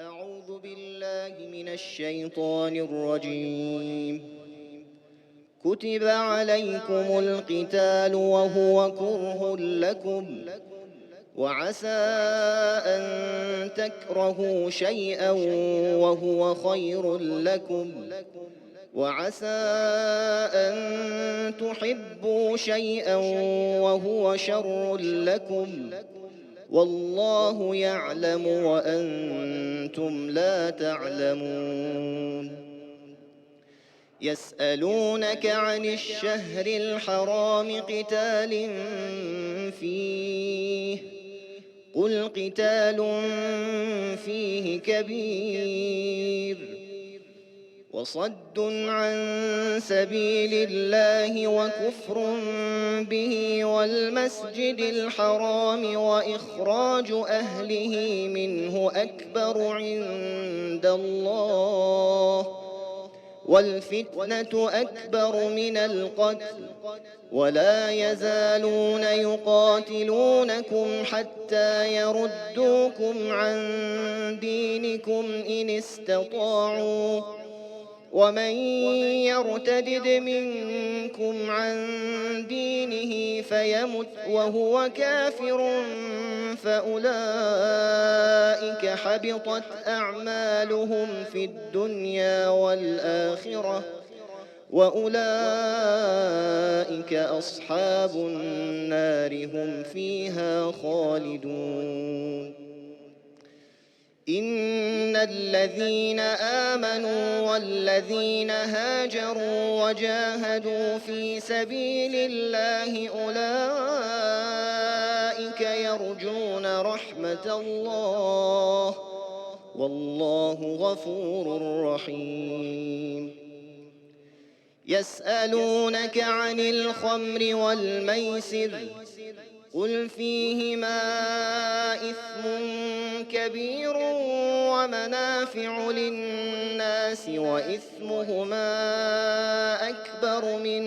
أعوذ بالله من الشيطان الرجيم. كتب عليكم القتال وهو كره لكم، وعسى أن تكرهوا شيئا وهو خير لكم، وعسى أن تحبوا شيئا وهو شر لكم، والله يعلم وأنتم لا تعلمون. يسألونك عن الشهر الحرام قتال فيه، قل قتال فيه كبير، وصد عن سبيل الله وكفر به والمسجد الحرام وإخراج أهله منه أكبر عند الله، والفتنة أكبر من القتل، ولا يزالون يقاتلونكم حتى يردوكم عن دينكم إن استطاعوا، ومن يرتدد منكم عن دينه فيمت وهو كافر فأولئك حبطت أعمالهم في الدنيا والآخرة، وأولئك أصحاب النار هم فيها خالدون. إن الذين آمنوا والذين هاجروا وجاهدوا في سبيل الله أولئك يرجون رحمة الله، والله غفور رحيم. يسألونك عن الخمر والميسر، قل فيهما إثم كبير ومنافع للناس وإثمهما أكبر من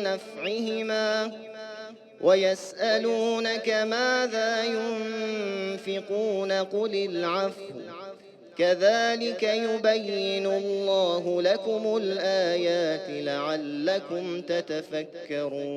نفعهما، ويسألونك ماذا ينفقون قل العفو، كذلك يبين الله لكم الآيات لعلكم تتفكرون.